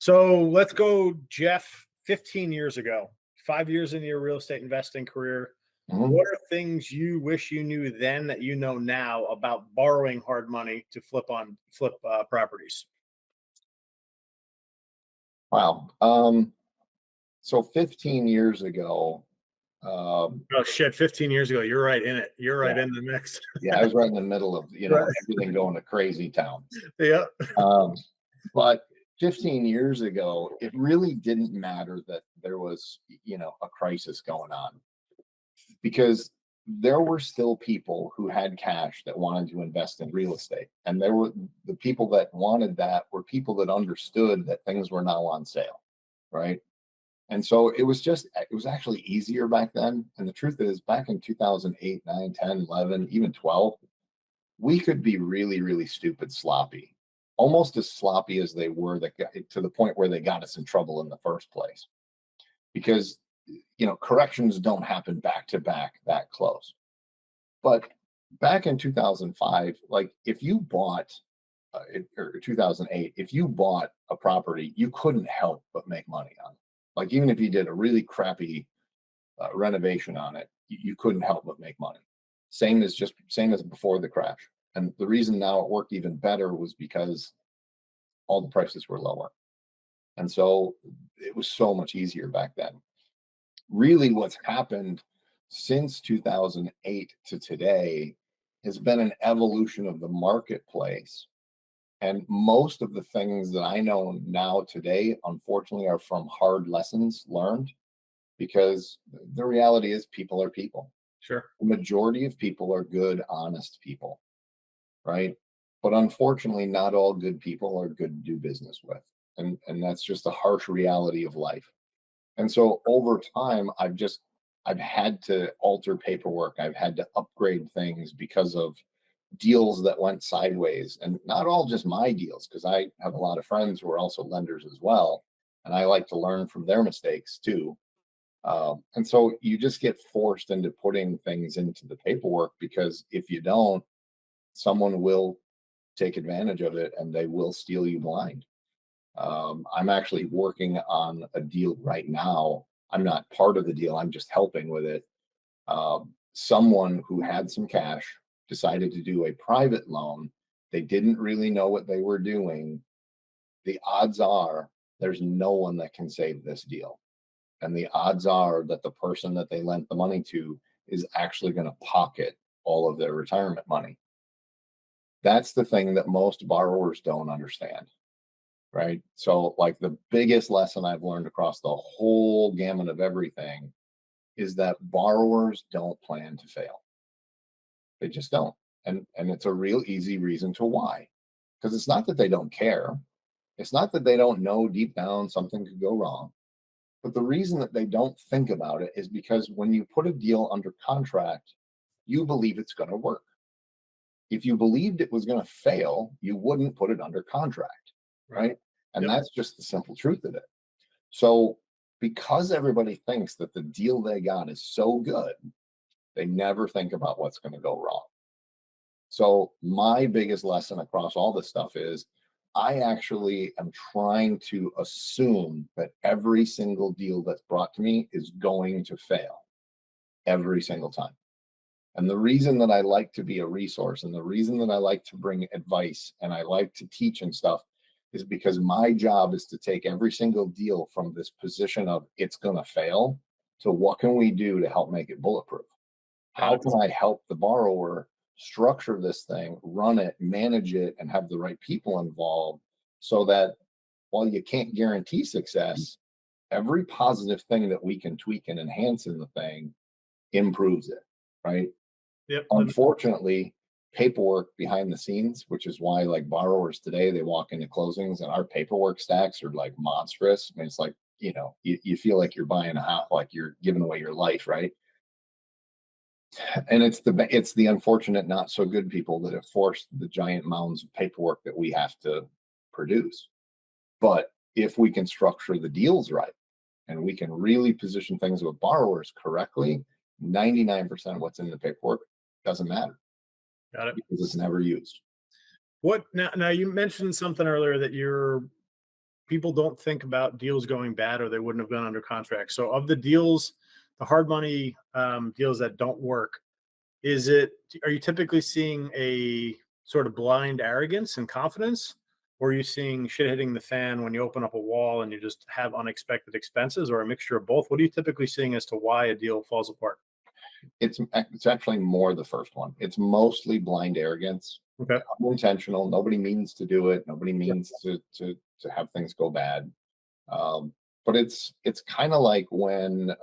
So let's go, Jeff, 15 years ago, 5 years into your real estate investing career. Mhm. What are things you wish you knew then that you know now about borrowing hard money to flip properties? Wow. So 15 years ago, um, Oh shit, 15 years ago. You're right in it. You're yeah, right in the mix. yeah, I was right in the middle of, Right. everything going to crazy town. Yeah. Um, but 15 years ago, it really didn't matter that there was, a crisis going on because there were still people who had cash that wanted to invest in real estate. And there were the people that wanted that were people that understood that things were now on sale, right? And so it was actually easier back then. And the truth is, back in 2008, 9, 10, 11, even 12, we could be really, really stupid sloppy, almost as sloppy as they were that got, to the point where they got us in trouble in the first place. Because, corrections don't happen back to back that close. But back in 2005, like if you bought, or 2008, if you bought a property, you couldn't help but make money on it. Like even if you did a really crappy renovation on it, you couldn't help but make money. Same as before the crash. And the reason now it worked even better was because all the prices were lower. And so it was so much easier back then. Really, what's happened since 2008 to today has been an evolution of the marketplace. And most of the things that I know now today, unfortunately, are from hard lessons learned because the reality is people are people. Sure. The majority of people are good, honest people, right? But unfortunately, not all good people are good to do business with. And that's just a harsh reality of life. And so over time, I've had to alter paperwork. I've had to upgrade things because of deals that went sideways, and not all just my deals, because I have a lot of friends who are also lenders as well. And I like to learn from their mistakes too. And so you just get forced into putting things into the paperwork because if you don't, someone will take advantage of it and they will steal you blind. I'm actually working on a deal right now. I'm not part of the deal, I'm just helping with it. Someone who had some cash decided to do a private loan. They didn't really know what they were doing. The odds are there's no one that can save this deal. And the odds are that the person that they lent the money to is actually going to pocket all of their retirement money. That's the thing that most borrowers don't understand, right? So, like, the biggest lesson I've learned across the whole gamut of everything is that borrowers don't plan to fail. They just don't. And it's a real easy reason to why. Because it's not that they don't care. It's not that they don't know deep down something could go wrong. But the reason that they don't think about it is because when you put a deal under contract, you believe it's going to work. If you believed it was going to fail, you wouldn't put it under contract, Right. right? And Yep. that's just the simple truth of it. So, because everybody thinks that the deal they got is so good, they never think about what's going to go wrong. So, my biggest lesson across all this stuff is I actually am trying to assume that every single deal that's brought to me is going to fail every single time. And the reason that I like to be a resource and the reason that I like to bring advice and I like to teach and stuff is because my job is to take every single deal from this position of it's going to fail to what can we do to help make it bulletproof? Got How it. can I help the borrower structure this thing, run it, manage it, and have the right people involved so that while you can't guarantee success, every positive thing that we can tweak and enhance in the thing improves it, right? Yep. Unfortunately, paperwork behind the scenes, which is why like borrowers today, they walk into closings and our paperwork stacks are like monstrous. I mean, it's like, you feel like you're buying a house, like you're giving away your life, right? And it's the unfortunate not so good people that have forced the giant mounds of paperwork that we have to produce. But if we can structure the deals right and we can really position things with borrowers correctly, 99% of what's in the paperwork doesn't matter Got it. because it's never used. What now? Now you mentioned something earlier that you're people don't think about deals going bad or they wouldn't have gone under contract. So of the deals, the hard money deals that don't work, is it are you typically seeing a sort of blind arrogance and confidence? Or are you seeing shit hitting the fan when you open up a wall and you just have unexpected expenses, or a mixture of both? What are you typically seeing as to why a deal falls apart? It's actually more the first one. It's mostly blind arrogance, Okay. unintentional. Nobody means to do it. Nobody Yeah. means to have things go bad. But it's kind of like when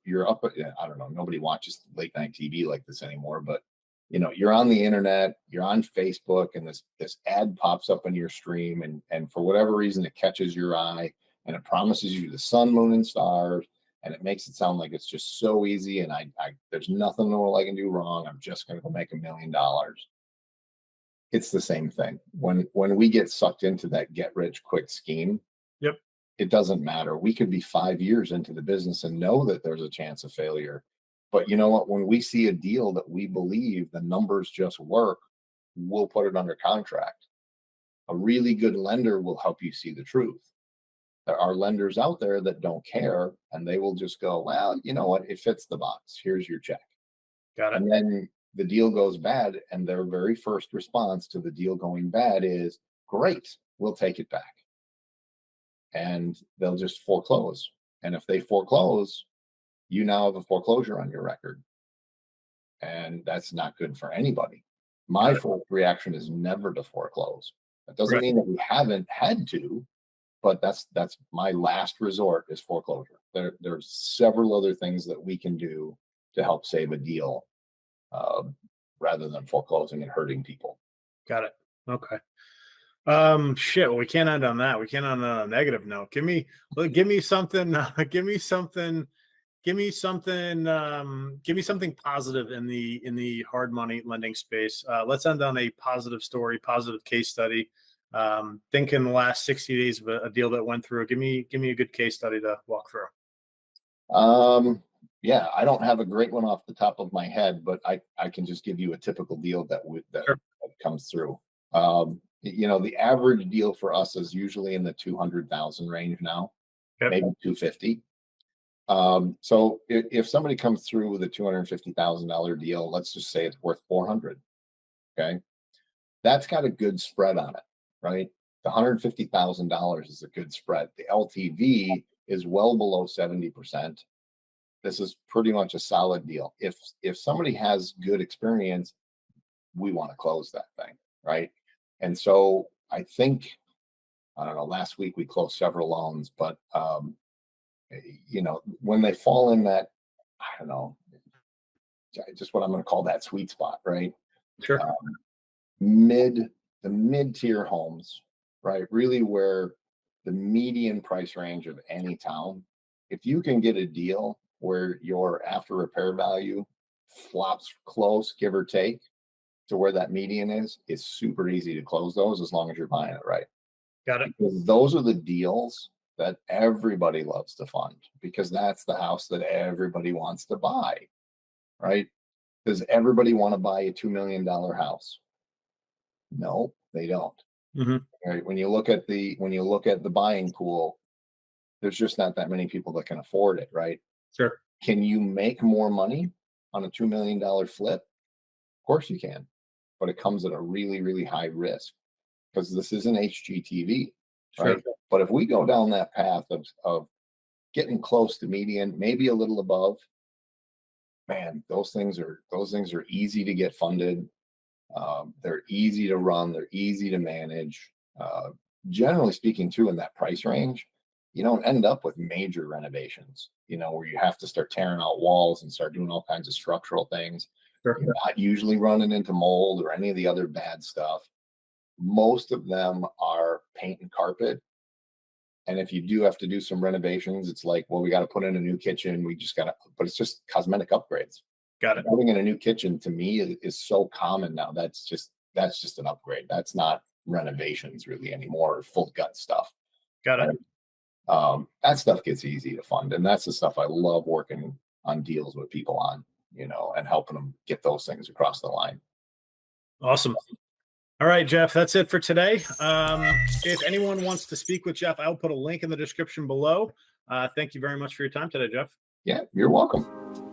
you're up. Yeah, I don't know. Nobody watches late night TV like this anymore. But you're on the internet, you're on Facebook, and this ad pops up on your stream, and for whatever reason, it catches your eye, and it promises you the sun, moon, and stars, and it makes it sound like it's just so easy, and I there's nothing in the world I can do wrong. I'm just going to go make $1 million. It's the same thing when we get sucked into that get rich quick scheme. Yep. It doesn't matter. We could be 5 years into the business and know that there's a chance of failure. But you know what? When we see a deal that we believe the numbers just work, we'll put it under contract. A really good lender will help you see the truth. There are lenders out there that don't care and they will just go, well, you know what? It fits the box. Here's your check. Got it. And then the deal goes bad. And their very first response to the deal going bad is, great, we'll take it back. And they'll just foreclose. And if they foreclose, you now have a foreclosure on your record. And that's not good for anybody. My Got it. first reaction is never to foreclose. That doesn't Right. mean that we haven't had to, but that's my last resort is foreclosure. There's several other things that we can do to help save a deal, uh, rather than foreclosing and hurting people. Got it. Okay. Shit. Well, we can't end on that. We can't end on a negative note. Give me something. Give me something positive in the hard money lending space. Let's end on a positive story, positive case study. Think in the last 60 days of a deal that went through. Give me a good case study to walk through. Yeah, I don't have a great one off the top of my head, but I can just give you a typical deal Sure. that comes through. The average deal for us is usually in the 200,000 range now, Yep. maybe 250. So if somebody comes through with a $250,000 deal, let's just say it's worth 400. Okay, that's got a good spread on it, right? The $150,000 is a good spread. The LTV is well below 70%. This is pretty much a solid deal. If somebody has good experience, we want to close that thing, right? And so I think, I don't know, last week we closed several loans, but when they fall in that, I don't know, just what I'm going to call that sweet spot, right? Sure. Um, mid the mid-tier homes, right? Really where the median price range of any town, if you can get a deal where your after repair value flops close, give or take, to where that median is, it's super easy to close those as long as you're buying it right. Got it. Because those are the deals that everybody loves to fund because that's the house that everybody wants to buy, right? Does everybody want to buy a $2 million house? No, they don't. Hmm. Right? When you look at the buying pool, there's just not that many people that can afford it, right? Sure. Can you make more money on a $2 million flip? Of course you can, but it comes at a really, really high risk because this isn't HGTV, Sure. right? But if we go down that path of getting close to median, maybe a little above, man, those things are easy to get funded. They're easy to run. They're easy to manage. Generally speaking, too, in that price range, you don't end up with major renovations. Where you have to start tearing out walls and start doing all kinds of structural things. Sure. You're not usually running into mold or any of the other bad stuff. Most of them are paint and carpet. And if you do have to do some renovations, it's like, well, we got to put in a new kitchen. We just got to, but it's just cosmetic upgrades. Got it. Putting in a new kitchen to me is so common now. That's just an upgrade. That's not renovations really anymore, or full gut stuff. Got it. Right? That stuff gets easy to fund, and that's the stuff I love working on deals with people on, and helping them get those things across the line. Awesome. All right, Jeff, that's it for today. If anyone wants to speak with Jeff, I'll put a link in the description below. Thank you very much for your time today, Jeff. Yeah, you're welcome.